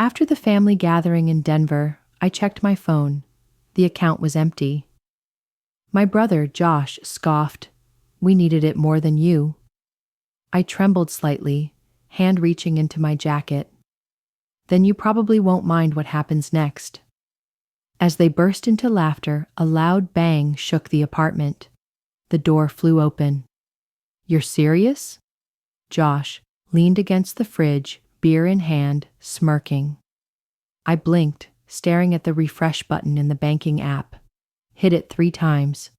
After the family gathering in Denver, I checked my phone. The account was empty. My brother, Josh, scoffed. We needed it more than you. I trembled slightly, hand reaching into my jacket. Then you probably won't mind what happens next. As they burst into laughter, a loud bang shook the apartment. The door flew open. You're serious? Josh leaned against the fridge, beer in hand, smirking. I blinked, staring at the refresh button in the banking app. Hit it 3 times.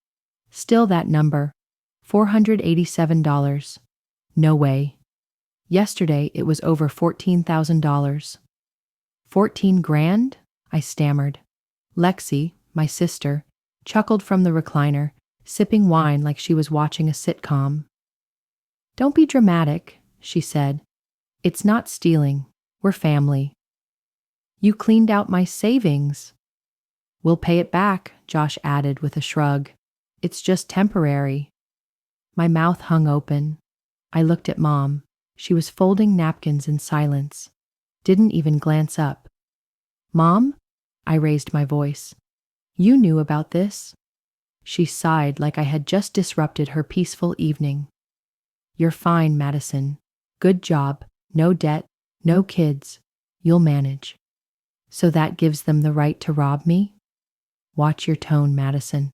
Still that number, $487. No way. Yesterday it was over $14,000. 14 grand? I stammered. Lexi, my sister, chuckled from the recliner, sipping wine like she was watching a sitcom. Don't be dramatic, she said. It's not stealing. We're family. You cleaned out my savings. We'll pay it back, Josh added with a shrug. It's just temporary. My mouth hung open. I looked at Mom. She was folding napkins in silence. Didn't even glance up. Mom? I raised my voice. You knew about this? She sighed like I had just disrupted her peaceful evening. You're fine, Madison. Good job. No debt. No kids. You'll manage. So that gives them the right to rob me? Watch your tone, Madison,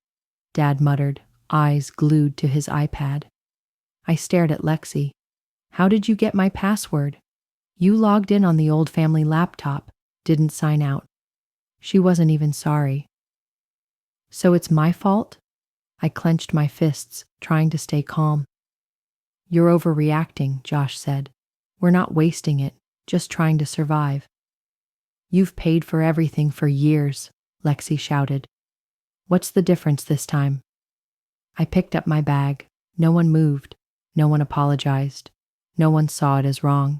Dad muttered, eyes glued to his iPad. I stared at Lexi. How did you get my password? You logged in on the old family laptop, didn't sign out. She wasn't even sorry. So it's my fault? I clenched my fists, trying to stay calm. You're overreacting, Josh said. We're not wasting it, just trying to survive. You've paid for everything for years, Lexi shouted. What's the difference this time? I picked up my bag. No one moved. No one apologized. No one saw it as wrong.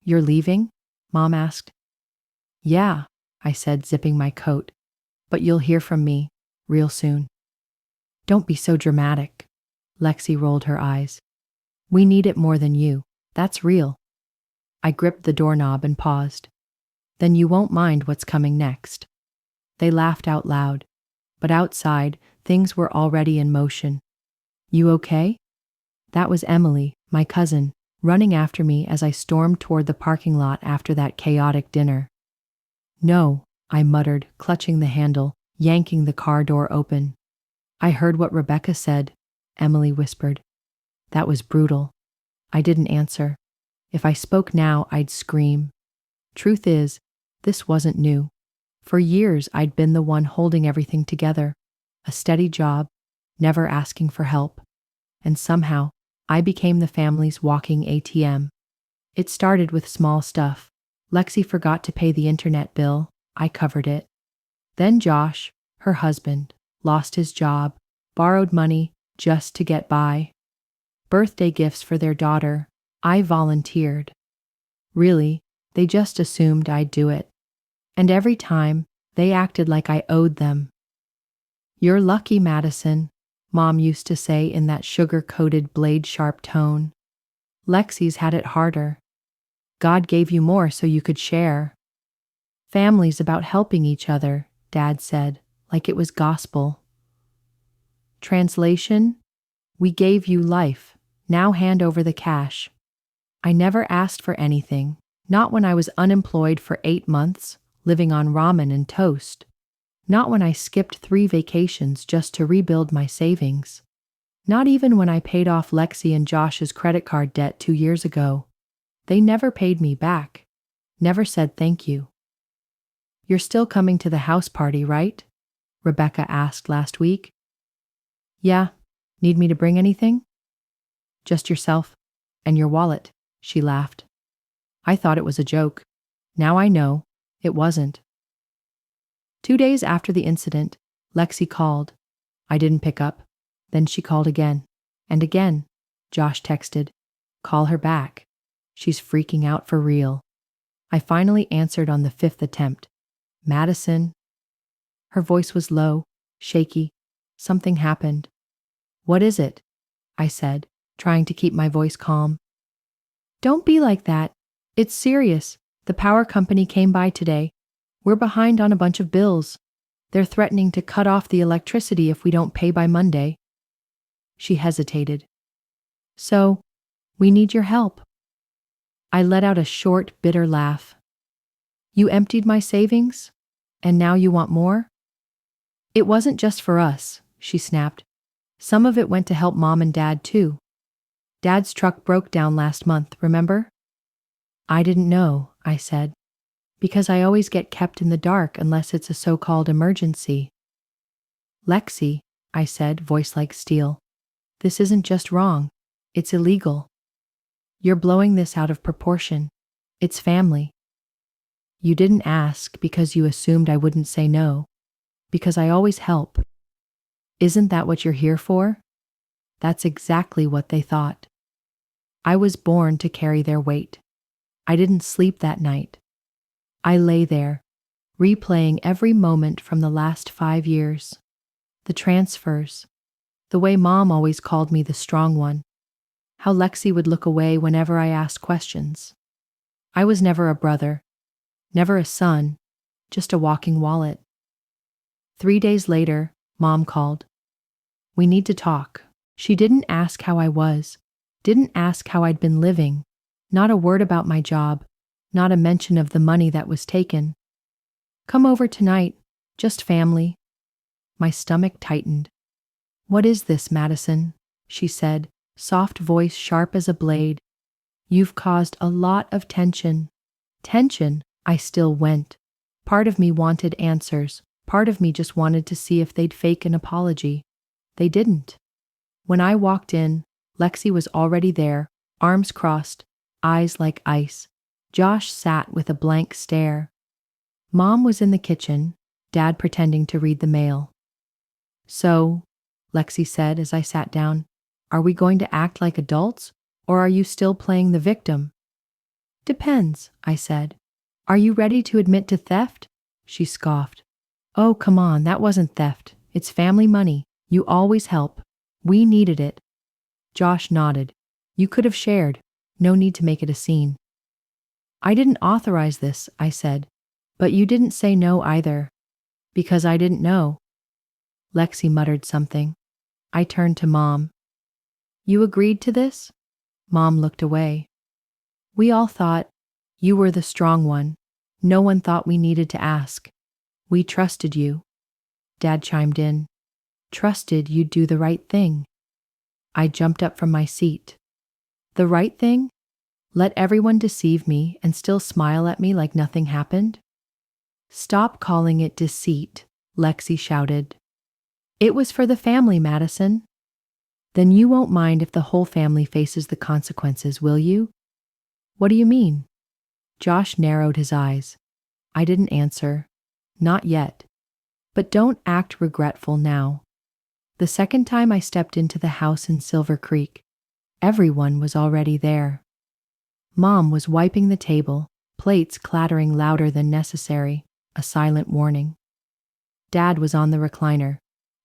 You're leaving? Mom asked. Yeah, I said, zipping my coat. But you'll hear from me, real soon. Don't be so dramatic. Lexi rolled her eyes. We need it more than you. That's real. I gripped the doorknob and paused. Then you won't mind what's coming next. They laughed out loud. But outside, things were already in motion. You okay? That was Emily, my cousin, running after me as I stormed toward the parking lot after that chaotic dinner. No, I muttered, clutching the handle, yanking the car door open. I heard what Rebecca said, Emily whispered. That was brutal. I didn't answer. If I spoke now, I'd scream. Truth is, this wasn't new. For years, I'd been the one holding everything together. A steady job, never asking for help. And somehow, I became the family's walking ATM. It started with small stuff. Lexi forgot to pay the internet bill. I covered it. Then Josh, her husband, lost his job, borrowed money just to get by. Birthday gifts for their daughter. I volunteered. Really, they just assumed I'd do it. And every time, they acted like I owed them. You're lucky, Madison, Mom used to say in that sugar-coated blade-sharp tone. Lexi's had it harder. God gave you more so you could share. Family's about helping each other, Dad said, like it was gospel. Translation: We gave you life. Now hand over the cash. I never asked for anything, not when I was unemployed for 8 months, living on ramen and toast. Not when I skipped 3 vacations just to rebuild my savings. Not even when I paid off Lexi and Josh's credit card debt 2 years ago. They never paid me back. Never said thank you. You're still coming to the house party, right? Rebecca asked last week. Yeah. Need me to bring anything? Just yourself and your wallet, she laughed. I thought it was a joke. Now I know it wasn't. 2 days after the incident, Lexi called. I didn't pick up. Then she called again. And again. Josh texted, Call her back. She's freaking out for real. I finally answered on the 5th attempt. Madison. Her voice was low, shaky. Something happened. What is it? I said, trying to keep my voice calm. Don't be like that. It's serious. The power company came by today. We're behind on a bunch of bills. They're threatening to cut off the electricity if we don't pay by Monday. She hesitated. So, we need your help. I let out a short, bitter laugh. You emptied my savings? And now you want more? It wasn't just for us, she snapped. Some of it went to help Mom and Dad too. Dad's truck broke down last month, remember? I didn't know, I said, because I always get kept in the dark unless it's a so-called emergency. Lexi, I said, voice like steel, this isn't just wrong, it's illegal. You're blowing this out of proportion. It's family. You didn't ask because you assumed I wouldn't say no, because I always help. Isn't that what you're here for? That's exactly what they thought. I was born to carry their weight. I didn't sleep that night. I lay there, replaying every moment from the last 5 years. The transfers, the way Mom always called me the strong one, how Lexi would look away whenever I asked questions. I was never a brother, never a son, just a walking wallet. 3 days later, Mom called. We need to talk. She didn't ask how I was, didn't ask how I'd been living, not a word about my job, not a mention of the money that was taken. Come over tonight, just family. My stomach tightened. What is this, Madison? She said, soft voice sharp as a blade. You've caused a lot of tension. Tension? I still went. Part of me wanted answers. Part of me just wanted to see if they'd fake an apology. They didn't. When I walked in, Lexi was already there, arms crossed, eyes like ice. Josh sat with a blank stare. Mom was in the kitchen, Dad pretending to read the mail. So, Lexi said as I sat down, are we going to act like adults, or are you still playing the victim? Depends, I said. Are you ready to admit to theft? She scoffed. Oh, come on, that wasn't theft. It's family money. You always help. We needed it. Josh nodded. You could have shared. No need to make it a scene. I didn't authorize this, I said. But you didn't say no either. Because I didn't know. Lexi muttered something. I turned to Mom. You agreed to this? Mom looked away. We all thought you were the strong one. No one thought we needed to ask. We trusted you. Dad chimed in. Trusted you'd do the right thing. I jumped up from my seat. The right thing? Let everyone deceive me and still smile at me like nothing happened? Stop calling it deceit, Lexi shouted. It was for the family, Madison. Then you won't mind if the whole family faces the consequences, will you? What do you mean? Josh narrowed his eyes. I didn't answer. Not yet. But don't act regretful now. The second time I stepped into the house in Silver Creek, everyone was already there. Mom was wiping the table, plates clattering louder than necessary, a silent warning. Dad was on the recliner,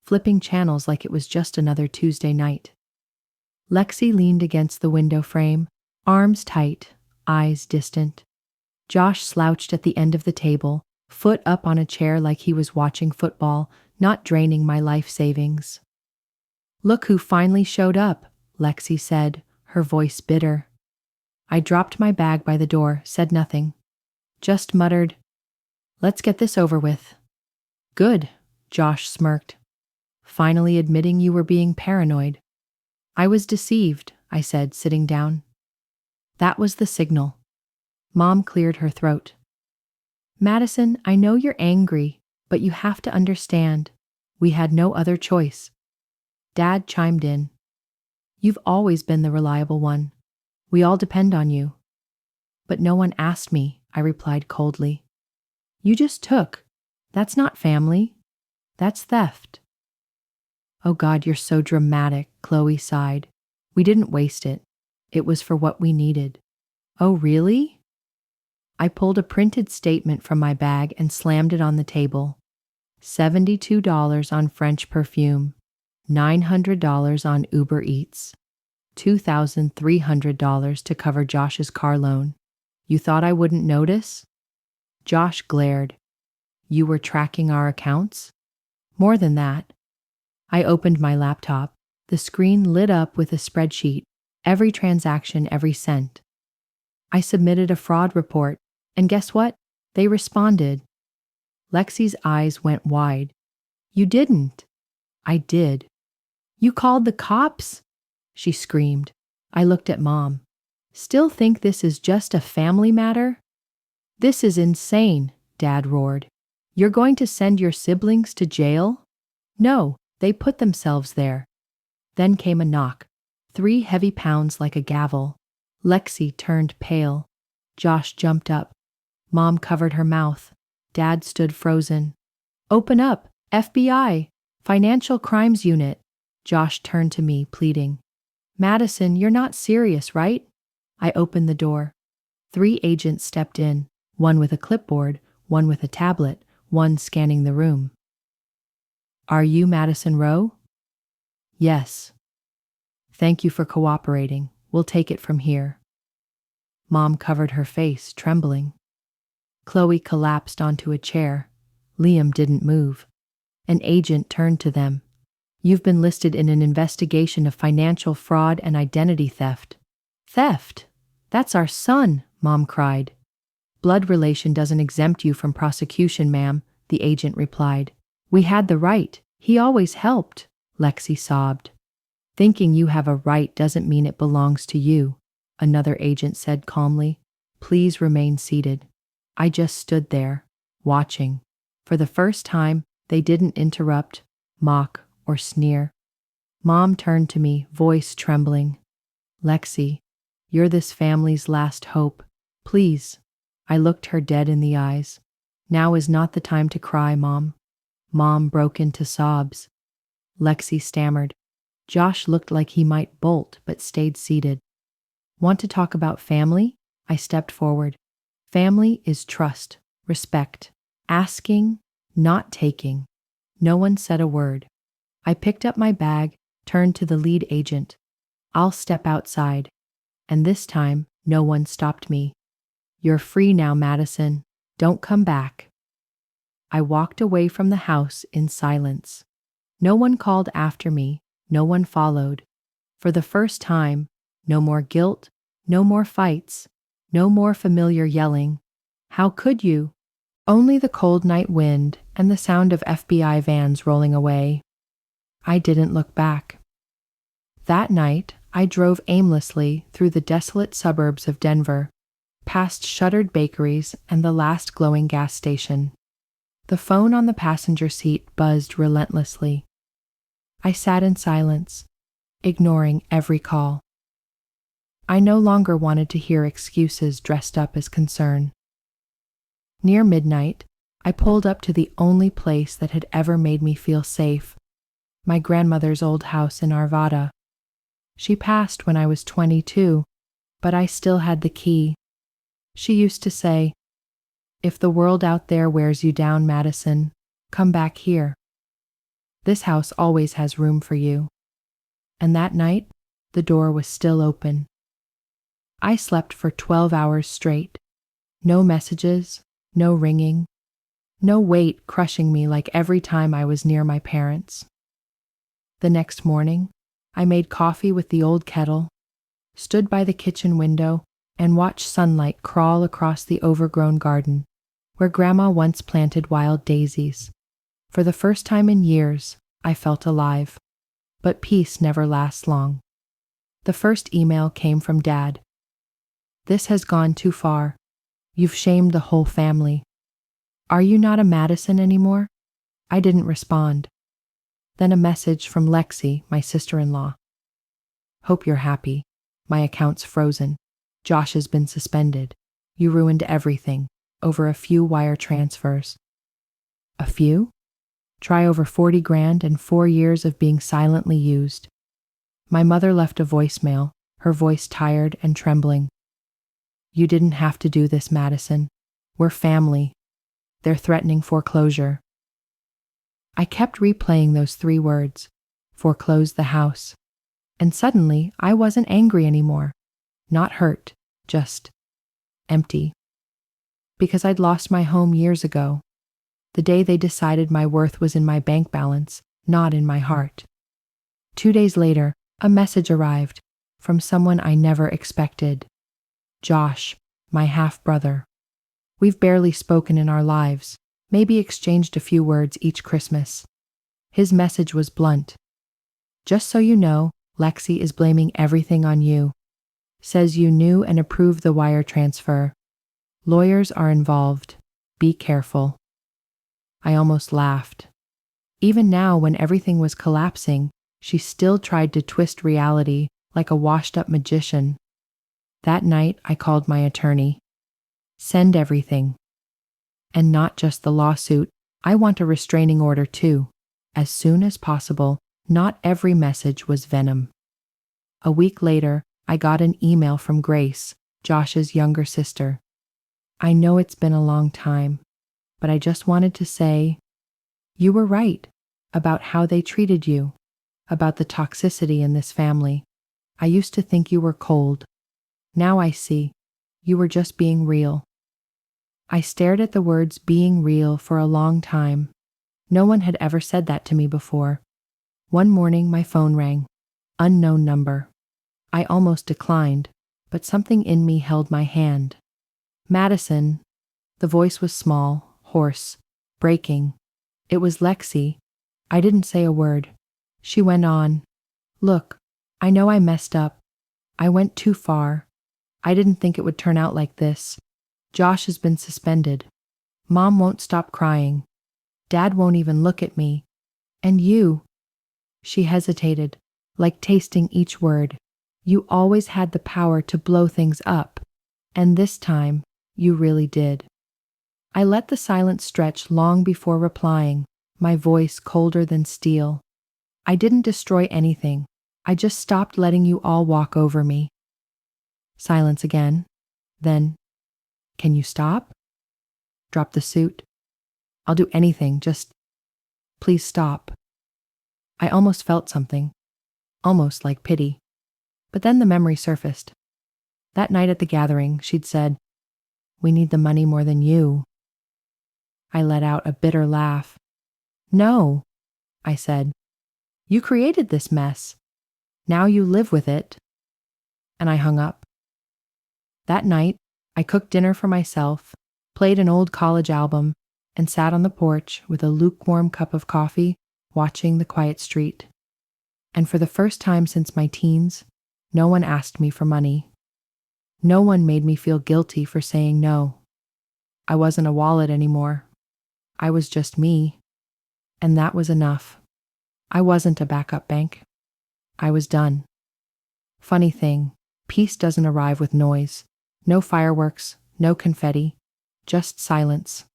flipping channels like it was just another Tuesday night. Lexi leaned against the window frame, arms tight, eyes distant. Josh slouched at the end of the table, foot up on a chair like he was watching football, not draining my life savings. Look who finally showed up, Lexi said, her voice bitter. I dropped my bag by the door, said nothing. Just muttered, let's get this over with. Good, Josh smirked. Finally admitting you were being paranoid. I was deceived, I said, sitting down. That was the signal. Mom cleared her throat. Madison, I know you're angry, but you have to understand. We had no other choice. Dad chimed in. You've always been the reliable one. We all depend on you. But no one asked me, I replied coldly. You just took. That's not family. That's theft. Oh God, you're so dramatic, Chloe sighed. We didn't waste it. It was for what we needed. Oh, really? I pulled a printed statement from my bag and slammed it on the table. $72 on French perfume, $900 on Uber Eats, $2,300 to cover Josh's car loan, You thought I wouldn't notice? Josh glared. You were tracking our accounts? More than that. I opened my laptop. The screen lit up with a spreadsheet, every transaction, every cent. I submitted a fraud report, and guess what? They responded. Lexi's eyes went wide. You didn't. I did. You called the cops? She screamed. I looked at Mom. Still think this is just a family matter? This is insane, Dad roared. You're going to send your siblings to jail? No, they put themselves there. Then came a knock. 3 heavy pounds like a gavel. Lexi turned pale. Josh jumped up. Mom covered her mouth. Dad stood frozen. Open up, FBI, Financial Crimes Unit. Josh turned to me, pleading. Madison, you're not serious, right? I opened the door. 3 agents stepped in, one with a clipboard, one with a tablet, one scanning the room. Are you Madison Rowe? Yes. Thank you for cooperating. We'll take it from here. Mom covered her face, trembling. Chloe collapsed onto a chair. Liam didn't move. An agent turned to them. You've been listed in an investigation of financial fraud and identity theft. Theft? That's our son, Mom cried. Blood relation doesn't exempt you from prosecution, ma'am, the agent replied. We had the right. He always helped, Lexi sobbed. Thinking you have a right doesn't mean it belongs to you, another agent said calmly. Please remain seated. I just stood there, watching. For the first time, they didn't interrupt, mock, or sneer. Mom turned to me, voice trembling. Lexi, you're this family's last hope. Please. I looked her dead in the eyes. Now is not the time to cry, Mom. Mom broke into sobs. Lexi stammered. Josh looked like he might bolt, but stayed seated. Want to talk about family? I stepped forward. Family is trust, respect, asking, not taking. No one said a word. I picked up my bag, turned to the lead agent. I'll step outside. And this time, no one stopped me. You're free now, Madison. Don't come back. I walked away from the house in silence. No one called after me. No one followed. For the first time, no more guilt, no more fights, no more familiar yelling. How could you? Only the cold night wind and the sound of FBI vans rolling away. I didn't look back. That night, I drove aimlessly through the desolate suburbs of Denver, past shuttered bakeries and the last glowing gas station. The phone on the passenger seat buzzed relentlessly. I sat in silence, ignoring every call. I no longer wanted to hear excuses dressed up as concern. Near midnight, I pulled up to the only place that had ever made me feel safe, my grandmother's old house in Arvada. She passed when I was 22, but I still had the key. She used to say, "If the world out there wears you down, Madison, come back here. This house always has room for you." And that night, the door was still open. I slept for 12 hours straight. No messages, no ringing, no weight crushing me like every time I was near my parents. The next morning, I made coffee with the old kettle, stood by the kitchen window, and watched sunlight crawl across the overgrown garden, where Grandma once planted wild daisies. For the first time in years, I felt alive. But peace never lasts long. The first email came from Dad. "This has gone too far. You've shamed the whole family. Are you not a Madison anymore?" I didn't respond. Then a message from Lexi, my sister-in-law. "Hope you're happy. My account's frozen. Josh has been suspended. You ruined everything over a few wire transfers." A few? Try over 40 grand and 4 years of being silently used. My mother left a voicemail, her voice tired and trembling. "You didn't have to do this, Madison. We're family. They're threatening foreclosure." I kept replaying those 3 words, foreclose the house. And suddenly, I wasn't angry anymore. Not hurt, just empty. Because I'd lost my home years ago, the day they decided my worth was in my bank balance, not in my heart. 2 days later, a message arrived from someone I never expected. Josh, my half-brother. We've barely spoken in our lives, maybe exchanged a few words each Christmas. His message was blunt. Just so you know, Lexi is blaming everything on you. Says you knew and approved the wire transfer. Lawyers are involved. Be careful. I almost laughed. Even now, when everything was collapsing, she still tried to twist reality like a washed-up magician. That night, I called my attorney. Send everything. And not just the lawsuit, I want a restraining order too. As soon as possible. Not every message was venom. A week later, I got an email from Grace, Josh's younger sister. I know it's been a long time, but I just wanted to say, you were right about how they treated you, about the toxicity in this family. I used to think you were cold. Now I see, you were just being real. I stared at the words being real for a long time. No one had ever said that to me before. One morning, my phone rang. Unknown number. I almost declined, but something in me held my hand. Madison. The voice was small, hoarse, breaking. It was Lexi. I didn't say a word. She went on. Look, I know I messed up. I went too far. I didn't think it would turn out like this. Josh has been suspended. Mom won't stop crying. Dad won't even look at me. And you. She hesitated, like tasting each word. You always had the power to blow things up. And this time, you really did. I let the silence stretch long before replying, my voice colder than steel. I didn't destroy anything. I just stopped letting you all walk over me. Silence again. Then, can you stop? Drop the suit. I'll do anything, just please stop. I almost felt something, almost like pity. But then the memory surfaced. That night at the gathering, she'd said, "We need the money more than you." I let out a bitter laugh. "No," I said. "You created this mess. Now you live with it." And I hung up. That night, I cooked dinner for myself, played an old college album, and sat on the porch with a lukewarm cup of coffee, watching the quiet street. And for the first time since my teens, no one asked me for money. No one made me feel guilty for saying no. I wasn't a wallet anymore. I was just me. And that was enough. I wasn't a backup bank. I was done. Funny thing, peace doesn't arrive with noise. No fireworks, no confetti, just silence.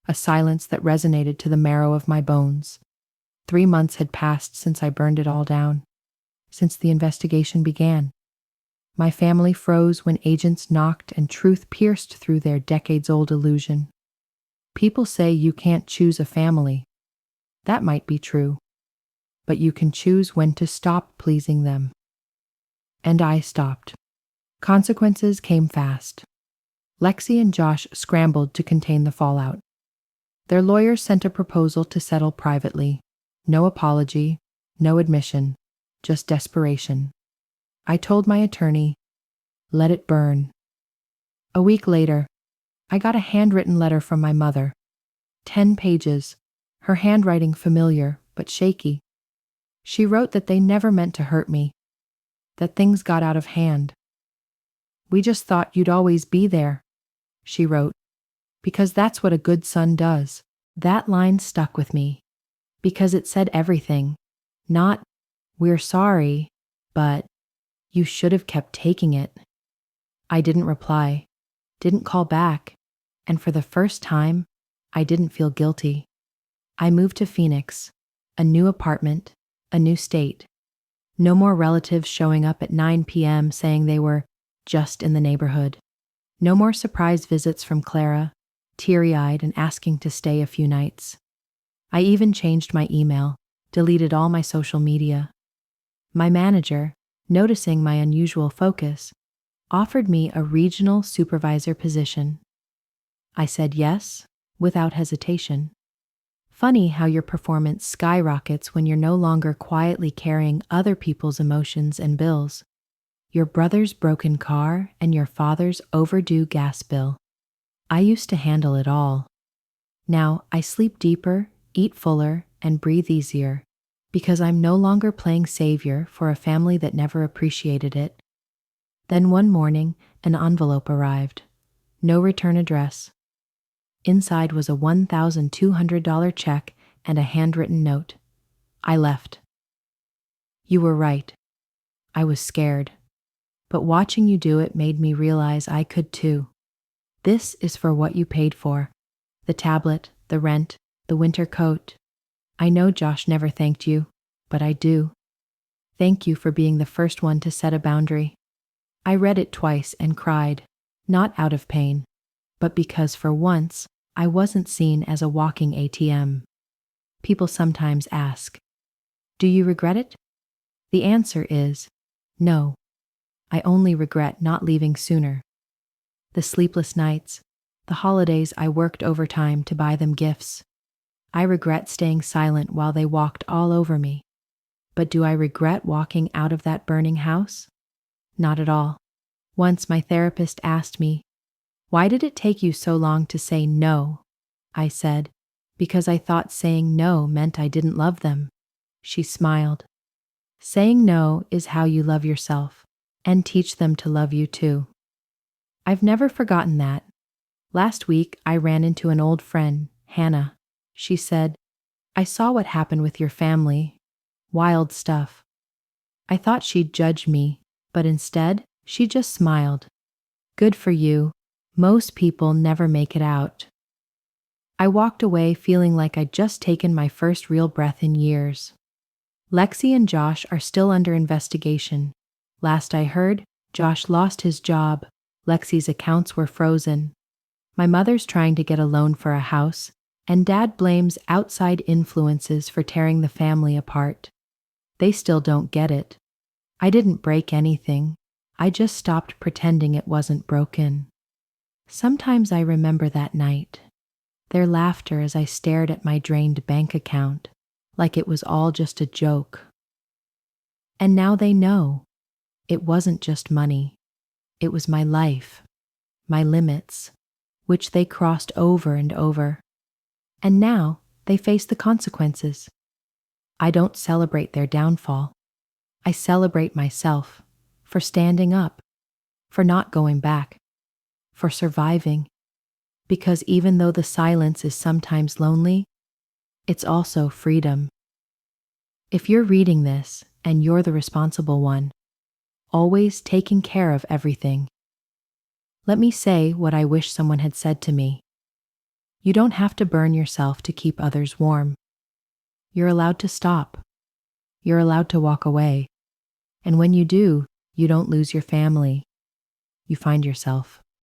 A silence that resonated to the marrow of my bones. 3 months had passed since I burned it all down, since the investigation began. My family froze when agents knocked and truth pierced through their decades-old illusion. People say you can't choose a family. That might be true, but you can choose when to stop pleasing them. And I stopped. Consequences came fast. Lexi and Josh scrambled to contain the fallout. Their lawyers sent a proposal to settle privately. No apology, no admission, just desperation. I told my attorney, let it burn. A week later, I got a handwritten letter from my mother. 10 pages, her handwriting familiar but shaky. She wrote that they never meant to hurt me, that things got out of hand. "We just thought you'd always be there," she wrote, "because that's what a good son does." That line stuck with me, because it said everything. Not, "We're sorry," but, "You should have kept taking it." I didn't reply, didn't call back, and for the first time, I didn't feel guilty. I moved to Phoenix, a new apartment, a new state. No more relatives showing up at 9 p.m. saying they were just in the neighborhood. No more surprise visits from Clara, teary-eyed and asking to stay a few nights. I even changed my email, deleted all my social media. My manager, noticing my unusual focus, offered me a regional supervisor position. I said yes, without hesitation. Funny how your performance skyrockets when you're no longer quietly carrying other people's emotions and bills. Your brother's broken car and your father's overdue gas bill. I used to handle it all. Now I sleep deeper, eat fuller, and breathe easier because I'm no longer playing savior for a family that never appreciated it. Then one morning, an envelope arrived. No return address. Inside was a $1,200 check and a handwritten note. I left. You were right. I was scared. But watching you do it made me realize I could too. This is for what you paid for. The tablet, the rent, the winter coat. I know Josh never thanked you, but I do. Thank you for being the first one to set a boundary. I read it twice and cried, not out of pain, but because for once, I wasn't seen as a walking ATM. People sometimes ask, do you regret it? The answer is, no. I only regret not leaving sooner. The sleepless nights, the holidays I worked overtime to buy them gifts. I regret staying silent while they walked all over me. But do I regret walking out of that burning house? Not at all. Once my therapist asked me, why did it take you so long to say no? I said, because I thought saying no meant I didn't love them. She smiled. Saying no is how you love yourself and teach them to love you too. I've never forgotten that. Last week, I ran into an old friend, Hannah. She said, I saw what happened with your family. Wild stuff. I thought she'd judge me, but instead, she just smiled. Good for you. Most people never make it out. I walked away feeling like I'd just taken my first real breath in years. Lexi and Josh are still under investigation. Last I heard, Josh lost his job. Lexi's accounts were frozen. My mother's trying to get a loan for a house, and Dad blames outside influences for tearing the family apart. They still don't get it. I didn't break anything. I just stopped pretending it wasn't broken. Sometimes I remember that night. Their laughter as I stared at my drained bank account, like it was all just a joke. And now they know. It wasn't just money. It was my life, my limits, which they crossed over and over. And now they face the consequences. I don't celebrate their downfall. I celebrate myself for standing up, for not going back, for surviving. Because even though the silence is sometimes lonely, it's also freedom. If you're reading this and you're the responsible one, always taking care of everything, let me say what I wish someone had said to me. You don't have to burn yourself to keep others warm. You're allowed to stop. You're allowed to walk away. And when you do, you don't lose your family. You find yourself.